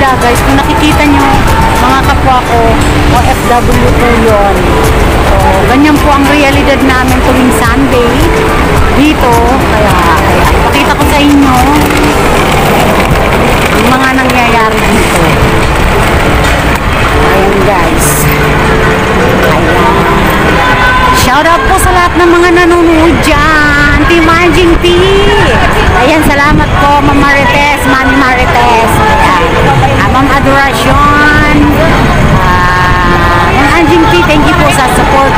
sila guys. Kung nakikita nyo, mga kapwa ko, OFW po yun. So, ganyan po ang realidad namin tuwing Sunday dito. Kaya, pakita ko sa inyo ang mga nangyayari dito. Ayan guys. Ayan. Shout out po sa lahat ng mga nanonood dyan. Team Anjing P. Ayan, salamat po Ma'am Marites, Mami Marites. Ayan. Ma'am Adoracion. Ma'am Anjing P, thank you po sa support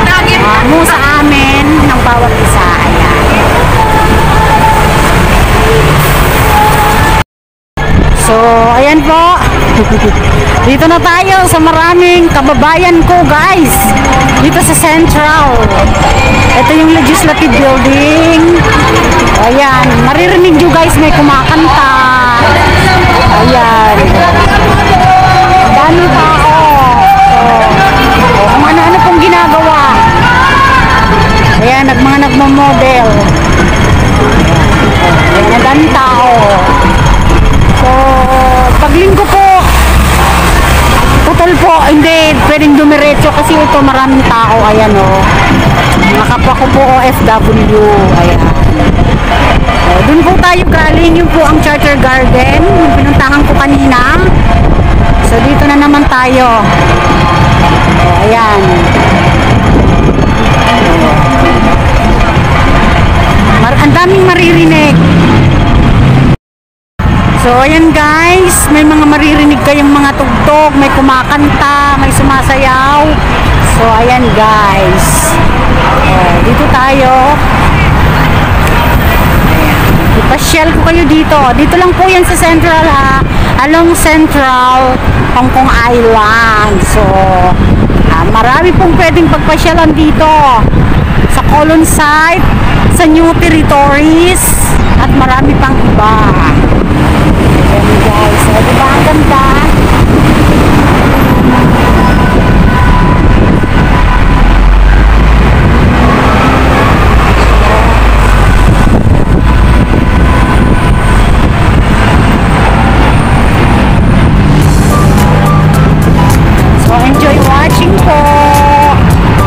mo sa amin ng bawat isa. Ayan. So, ayan po. Dito na tayo sa maraming kababayan ko guys. Dito sa Central. Ito yung Legislative Building. Ayan. Maririnig nyo guys, may kumakanta. Ayan. Dami tao. So, kung ano-ano pong ginagawa. Ayan, mga nagmamodel. Ayan, ang dami tao. So, paglinggo po, total po, hindi pwedeng dumiretso kasi ito maraming tao. Ayan o. Mga kapwa ko po OFW. Ayan. So, dun po tayo galing. Yun po ang Charter Garden. Yung pinuntahan ko kanina. So, dito na naman tayo. So, ayan. Ang daming maririnig. So, ayan guys, may mga maririnig kayong mga tugtog, may kumakanta, may sumasayaw. So, ayan guys. Dito tayo. Ipasyal ko kayo dito. Dito lang po yan sa Central ha. Along Central, Hong Kong Island. So, marami pong pwedeng pagpasyalan dito. Sa Colon Site, sa New Territories, at marami pang iba. Ayan guys, so, diba ang ganda? So enjoy watching po.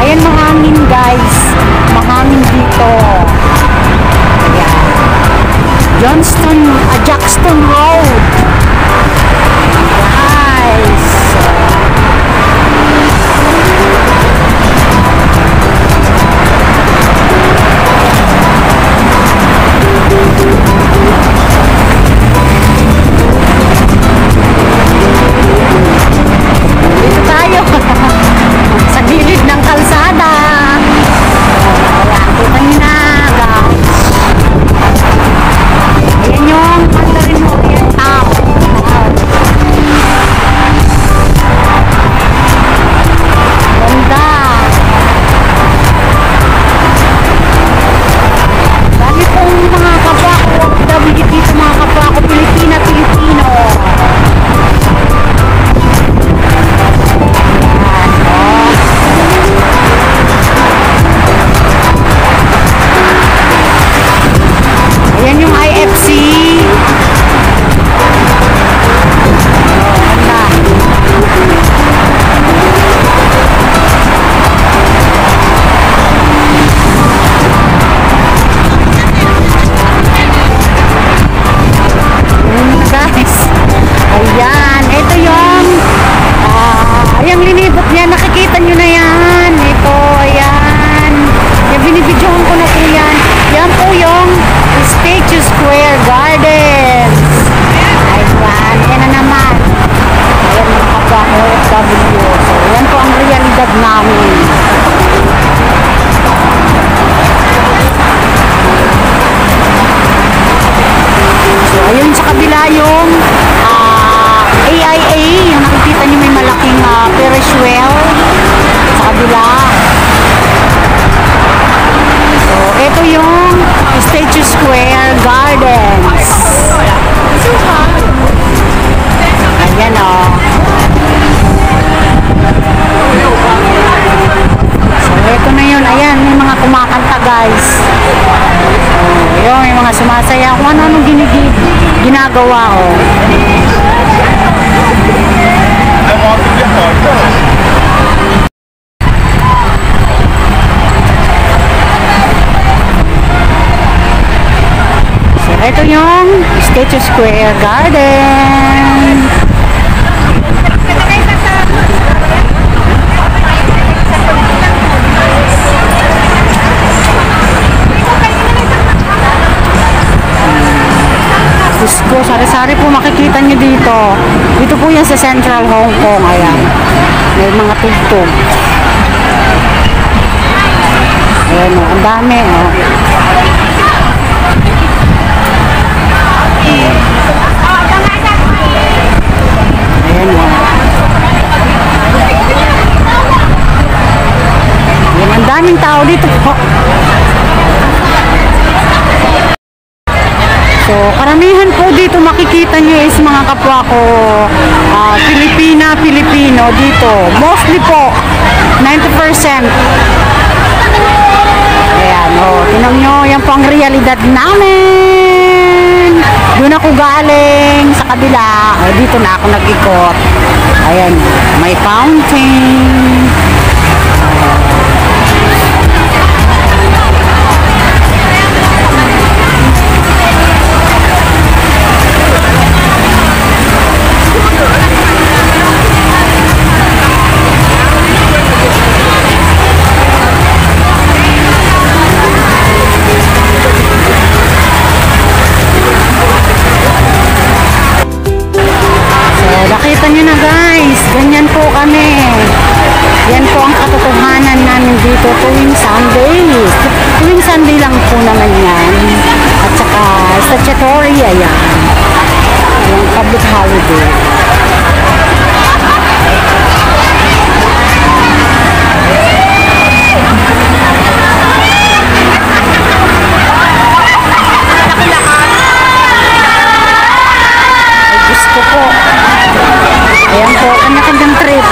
Ayan, mahangin guys, mahangin dito. Ayan. Jackson Road. Guys. Dito tayo. Sa gilid ng kalsada. Ayan, kita nyo na guys. Ayan yung Mandarin Oriental. Ganda. Dami pong mga kapwa ko OFW dito, mga kapwa ko Pilipino. Ayan yung IFC. Guys, ayan, ito yung ayan, linibot niya, nakikita nyo na yan. Ito, ayan, yung binibidyohan ko na po yan. Yan po yung Statue Square Gardens. Ayan, yan na naman. Ayan yung kapwa OFW. So, yan po ang realidad namin. So, ayun sa kabila yung AIA, yung nakikita nyo may malaking Ferris wheel sa kabila. So, ito yung Statue Square Gardens. Ayan o. So, ito na yun. Ayan, may mga kumakanta guys. So, yun, may mga sumasaya. Kung ano-anong ginagawa o. So, ito yung Statue Square Garden. Diyos ko, sari-sari po makikita nyo dito. Dito po yan sa Central Hong Kong. Ayan. May mga tugtog. Ayan o, ang dami o. Ayan o. Ayan, ang daming tao dito po. So, karamihan po dito makikita nyo is mga kapwa ko Filipino dito. Mostly po, 90%. Ayan, tinan nyo, yan po ang realidad namin. Doon ako galing sa kabila. Dito na ako nag-ikot. Ayan, may fountain. Nakita nyo na guys, ganyan po kami. Yan po ang katotohanan namin dito tuwing Sunday. Tuwing Sunday lang po naman yan. At saka statutory, ayan. Yung public holiday. Ay, gusto po. Ayan po, kanya-kanyang trip.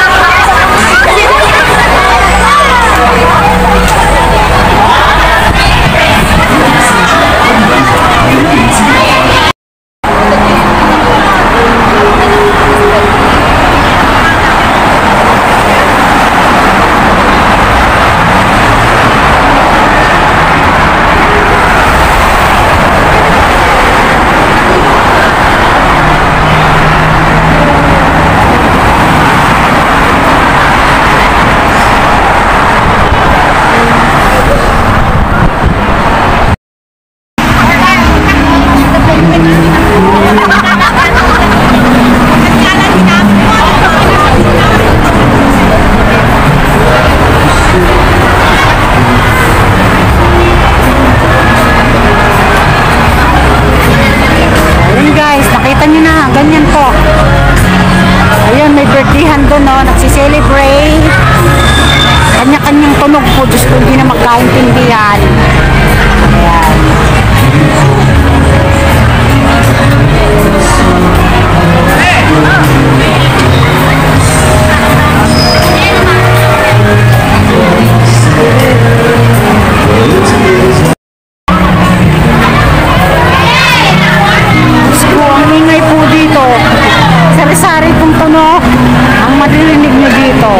Ganyan po. Ayun, may birthdayhan doon, no? Nagsiselebrate. Kanya-kanyang tunog po. Diyos ko, hindi na magkaintindihan. Ayan. Sari-sari pong tunog ang maririnig nyo dito.